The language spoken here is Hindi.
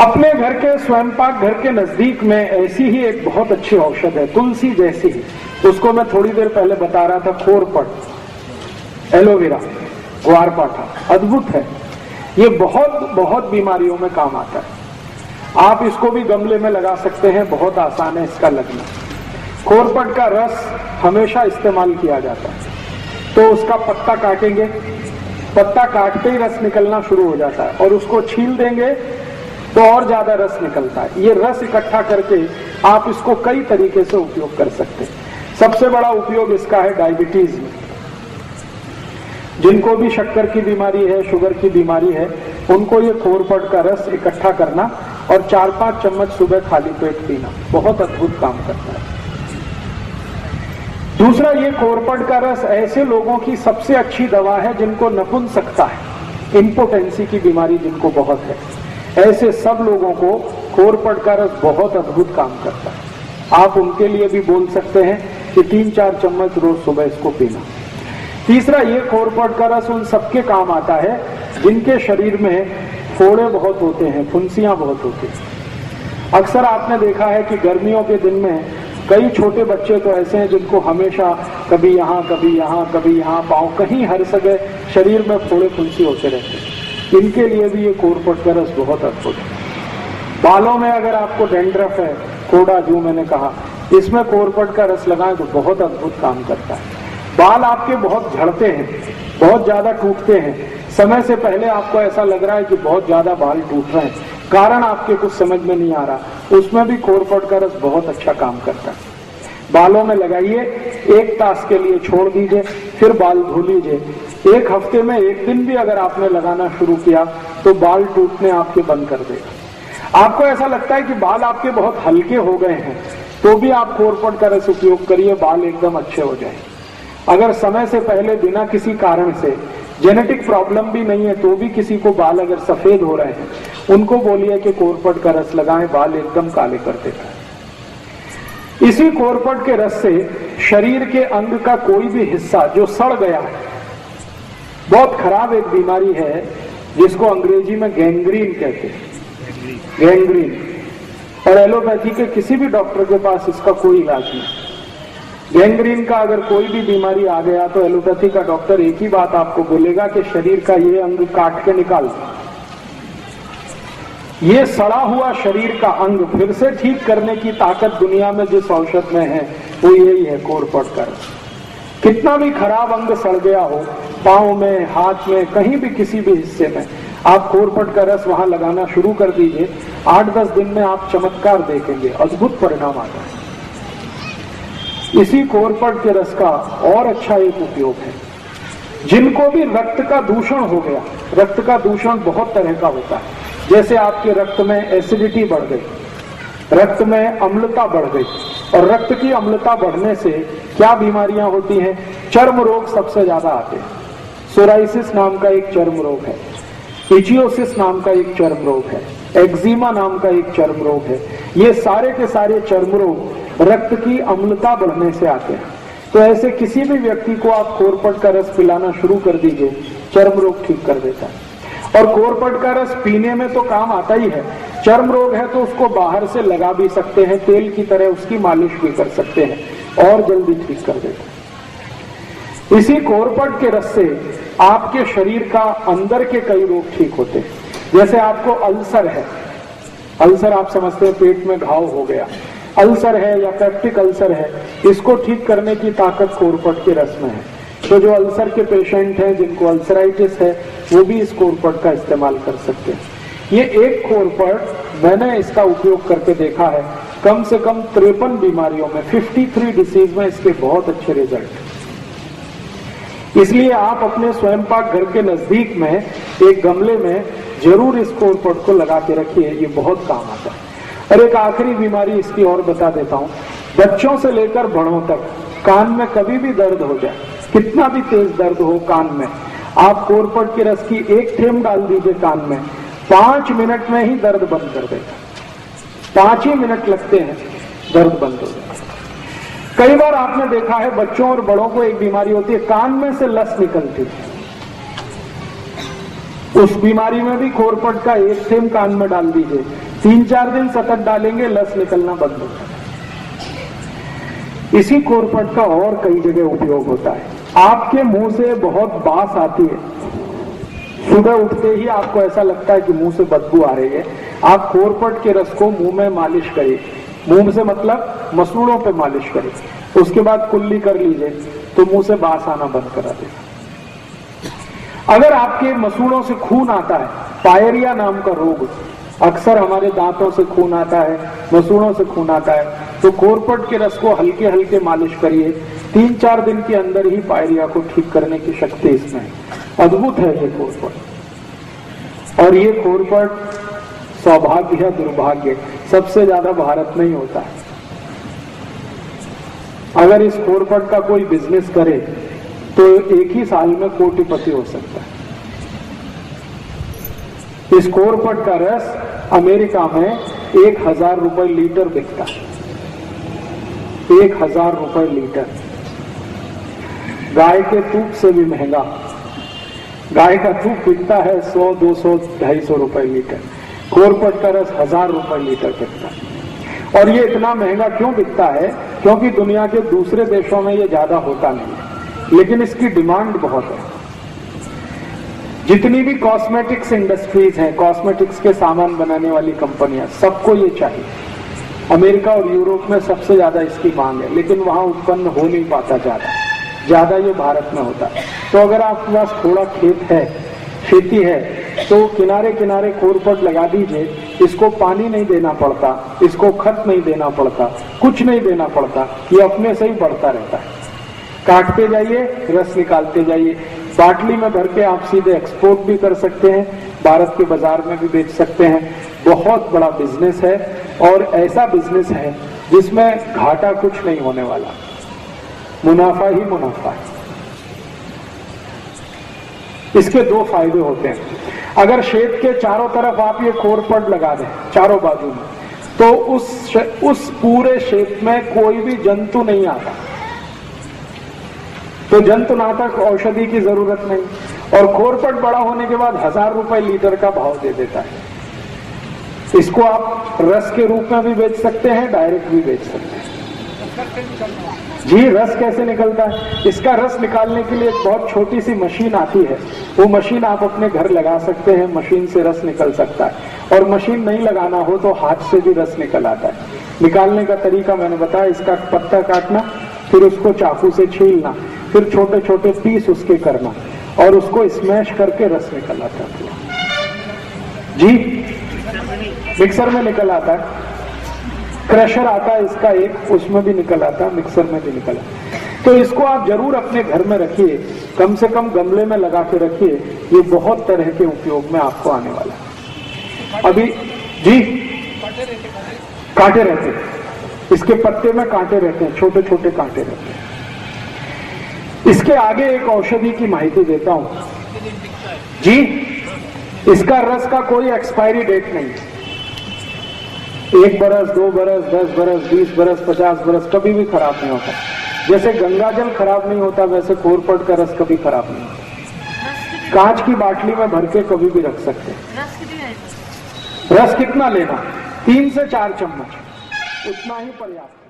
अपने घर के स्वयंपाक घर के नजदीक में ऐसी ही एक बहुत अच्छी औषध है, तुलसी जैसी ही। उसको मैं थोड़ी देर पहले बता रहा था, खोरपट, एलोवेरा, ग्वारपाठा, अद्भुत है। ये बहुत बहुत बीमारियों में काम आता है। आप इसको भी गमले में लगा सकते हैं, बहुत आसान है इसका लगना। खोरपट का रस हमेशा इस्तेमाल किया जाता है। तो उसका पत्ता काटेंगे, पत्ता काटते ही रस निकलना शुरू हो जाता है, और उसको छील देंगे तो और ज्यादा रस निकलता है। ये रस इकट्ठा करके आप इसको कई तरीके से उपयोग कर सकते हैं। सबसे बड़ा उपयोग इसका है डायबिटीज में। जिनको भी शक्कर की बीमारी है, शुगर की बीमारी है, उनको ये खोरपट का रस इकट्ठा करना और 4-5 चम्मच सुबह खाली पेट पीना बहुत अद्भुत काम करता है। दूसरा, ये खोरपट का रस ऐसे लोगों की सबसे अच्छी दवा है जिनको नपुंसकता है, इंपोटेंसी की बीमारी जिनको बहुत है, ऐसे सब लोगों को खोरपट का रस बहुत अद्भुत काम करता है। आप उनके लिए भी बोल सकते हैं कि 3-4 चम्मच रोज सुबह इसको पीना। तीसरा, ये खोरपट का रस उन सबके काम आता है जिनके शरीर में फोड़े बहुत होते हैं, फुंसियां बहुत होती हैं। अक्सर आपने देखा है कि गर्मियों के दिन में कई छोटे बच्चे तो ऐसे हैं जिनको हमेशा कभी यहाँ कभी यहाँ कभी यहाँ, पाँव कहीं हर जगह शरीर में फोड़े फुंसी होते रहते हैं। इनके लिए भी ये खोरपट का रस बहुत अद्भुत है। बालों में अगर आपको डेंड्रफ है, कोड़ा जो मैंने कहा, इसमें खोरपट का रस लगाएं तो बहुत अद्भुत काम करता है। बाल आपके बहुत झड़ते हैं, बहुत ज्यादा टूटते हैं, समय से पहले आपको ऐसा लग रहा है कि बहुत ज्यादा बाल टूट रहे हैं, कारण आपके कुछ समझ में नहीं आ रहा, उसमें भी खोरपट का रस बहुत अच्छा काम करता है। बालों में लगाइए, 1 तास के लिए छोड़ दीजिए, फिर बाल धो लीजिए। 1 हफ्ते में 1 दिन भी अगर आपने लगाना शुरू किया तो बाल टूटने आपके बंद कर देगा। आपको ऐसा लगता है कि बाल आपके बहुत हल्के हो गए हैं, तो भी आप खोरपट का रस उपयोग करिए, बाल एकदम अच्छे हो जाए। अगर समय से पहले बिना किसी कारण से, जेनेटिक प्रॉब्लम भी नहीं है, तो भी किसी को बाल अगर सफेद हो रहे हैं, उनको बोलिए कि खोरपट का रस लगाएं, बाल एकदम काले कर देता है। इसी खोरपट के रस से शरीर के अंग का कोई भी हिस्सा जो सड़ गया है, बहुत खराब एक बीमारी है जिसको अंग्रेजी में गैंग्रीन कहते हैं, गैंग्रीन, और एलोपैथी के किसी भी डॉक्टर के पास इसका कोई इलाज नहीं। गैंग्रीन का अगर कोई भी बीमारी आ गया तो एलोपैथी का डॉक्टर एक ही बात आपको बोलेगा कि शरीर का ये अंग काट के निकाल। ये सड़ा हुआ शरीर का अंग फिर से ठीक करने की ताकत दुनिया में जिस औषध में है वो यही है, खोरपट का रस। कितना भी खराब अंग सड़ गया हो, पाँव में, हाथ में, कहीं भी किसी भी हिस्से में, आप खोरपट का रस वहां लगाना शुरू कर दीजिए। 8-10 दिन में आप चमत्कार देखेंगे, अद्भुत परिणाम आता है। इसी खोरपट के रस का और अच्छा एक उपयोग है, जिनको भी रक्त का दूषण हो गया, रक्त का दूषण बहुत तरह का होता है, जैसे आपके रक्त में एसिडिटी बढ़ गई, रक्त में अम्लता बढ़ गई, और रक्त की अम्लता बढ़ने से क्या बीमारियां होती हैं? चर्म रोग सबसे ज्यादा आते हैं। सोराइसिस नाम का एक चर्म रोग है, इचियोसिस नाम का एक चर्म रोग है, एक्जिमा नाम का एक चर्म रोग है। ये सारे के सारे चर्म रोग रक्त की अम्लता बढ़ने से आते हैं। तो ऐसे किसी भी व्यक्ति को आप खोरपट का रस पिलाना शुरू कर दीजिए, चर्म रोग ठीक कर देता है। और खोरपट का रस पीने में तो काम आता ही है, चर्म रोग है तो उसको बाहर से लगा भी सकते हैं, तेल की तरह उसकी मालिश भी कर सकते हैं और जल्दी ठीक कर देते हैं। इसी खोरपट के रस से आपके शरीर का अंदर के कई रोग ठीक होते हैं। जैसे आपको अल्सर है, अल्सर आप समझते हैं पेट में घाव हो गया, अल्सर है या पेप्टिक अल्सर है, इसको ठीक करने की ताकत खोरपट के रस में है। तो जो अल्सर के पेशेंट हैं, जिनको अल्सराइटिस है, वो भी इस खोरपट का इस्तेमाल कर सकते हैं। ये एक खोरपट मैंने इसका उपयोग करके देखा है, कम से कम 53 बीमारियों में, 53 डिसीज में इसके बहुत अच्छे रिजल्ट। इसलिए आप अपने स्वयंपाक घर के नजदीक में एक गमले में जरूर इस खोरपट को लगा के रखिए, ये बहुत काम आता है। और एक आखिरी बीमारी इसकी और बता देता हूँ, बच्चों से लेकर बड़ों तक कान में कभी भी दर्द हो जाए, कितना भी तेज दर्द हो कान में, आप खोरपट के रस की 1 थेंब डाल दीजिए कान में, 5 मिनट में ही दर्द बंद कर देगा। 5 ही मिनट लगते हैं, दर्द बंद हो जाएगा। कई बार आपने देखा है बच्चों और बड़ों को एक बीमारी होती है, कान में से लस निकलती है, उस बीमारी में भी खोरपट का एक सेम कान में डाल दीजिए, 3-4 दिन सतत डालेंगे, लस निकलना बंद होता है। इसी खोरपट का और कई जगह उपयोग होता है। आपके मुंह से बहुत बास आती है, सुबह उठते ही आपको ऐसा लगता है कि मुंह से बदबू आ रही है, आप खोरपट के रस को मुंह में मालिश करिए, मुंह से मतलब मसूड़ों पे मालिश करिए, उसके बाद कुल्ली कर लीजिए तो मुंह से बास आना बंद करा देगा। अगर आपके मसूड़ों से खून आता है, पायरिया नाम का रोग, अक्सर हमारे दांतों से खून आता है, मसूड़ों से खून आता है, तो खोरपट के रस को हल्के हल्के मालिश करिए, 3-4 दिन के अंदर ही पायरिया को ठीक करने की शक्ति इसमें है। अद्भुत है ये खोरपट। और ये खोरपट सौभाग्य है दुर्भाग्य, सबसे ज्यादा भारत में ही होता है। अगर इस खोरपट का कोई बिजनेस करे तो एक ही साल में कोटिपति हो सकता है। इस खोरपट का रस अमेरिका में 1000 रुपए लीटर बिकता है, 1000 रुपए लीटर। गाय के दूध से भी महंगा, गाय का दूध बिकता है 100, 200, 250 रुपए लीटर, खोरपट का रस 1000 रुपए लीटर बिकता है। और ये इतना महंगा क्यों बिकता है? क्योंकि दुनिया के दूसरे देशों में ये ज्यादा होता नहीं है, लेकिन इसकी डिमांड बहुत है। जितनी भी कॉस्मेटिक्स इंडस्ट्रीज हैं, कॉस्मेटिक्स के सामान बनाने वाली कंपनियां, सबको ये चाहिए। अमेरिका और यूरोप में सबसे ज्यादा इसकी मांग है, लेकिन वहां उत्पन्न हो नहीं पाता ज्यादा ये भारत में होता है। तो अगर आपके पास थोड़ा खेत है, खेती है, तो किनारे किनारे खोरपट लगा दीजिए, इसको पानी नहीं देना पड़ता, इसको खत नहीं देना पड़ता, कुछ नहीं देना पड़ता, ये अपने से ही बढ़ता रहता है। काटते जाइए, रस निकालते जाइए, बाटली में भर के आप सीधे एक्सपोर्ट भी कर सकते हैं, भारत के बाजार में भी बेच सकते हैं। बहुत बड़ा बिजनेस है और ऐसा बिजनेस है जिसमें घाटा कुछ नहीं होने वाला, मुनाफा ही मुनाफा है। इसके 2 फायदे होते हैं। अगर खेत के चारों तरफ आप ये खोरपट लगा दें, चारों बाजू में, तो उस पूरे खेत में कोई भी जंतु नहीं आता, तो जंतुनाशक औषधि की जरूरत नहीं। और खोरपट बड़ा होने के बाद 1000 रुपए लीटर का भाव दे देता है। इसको आप रस के रूप में भी बेच सकते हैं, डायरेक्ट भी बेच सकते हैं। जी, रस कैसे निकलता है? इसका रस निकालने के लिए एक बहुत छोटी सी मशीन आती है, वो मशीन आप अपने घर लगा सकते हैं, मशीन से रस निकल सकता है। और मशीन नहीं लगाना हो तो हाथ से भी रस निकल आता है। निकालने का तरीका मैंने बताया, इसका पत्ता काटना, फिर उसको चाकू से छीलना, फिर छोटे छोटे पीस उसके करना और उसको स्मैश करके रस निकल आता है। जी, मिक्सर में निकल आता है, क्रशर आता है इसका एक, उसमें भी निकल आता है, मिक्सर में भी निकल आता है। तो इसको आप जरूर अपने घर में रखिए, कम से कम गमले में लगा के रखिए, ये बहुत तरह के उपयोग में आपको आने वाला है। अभी जी, कांटे रहते हैं, इसके पत्ते में कांटे रहते हैं, छोटे छोटे कांटे रहते हैं। इसके आगे एक औषधि की माहिती देता हूं जी, इसका रस का कोई एक्सपायरी डेट नहीं है। 1 बरस, 2 बरस, 10 बरस, 20 बरस, 50 बरस कभी भी खराब नहीं होता। जैसे गंगा जल खराब नहीं होता, वैसे खोरपट का रस कभी खराब नहीं होता। कांच की बाटली में भर के कभी भी रख सकते हैं। रस कितना लेना? 3 से 4 चम्मच, उतना ही पर्याप्त।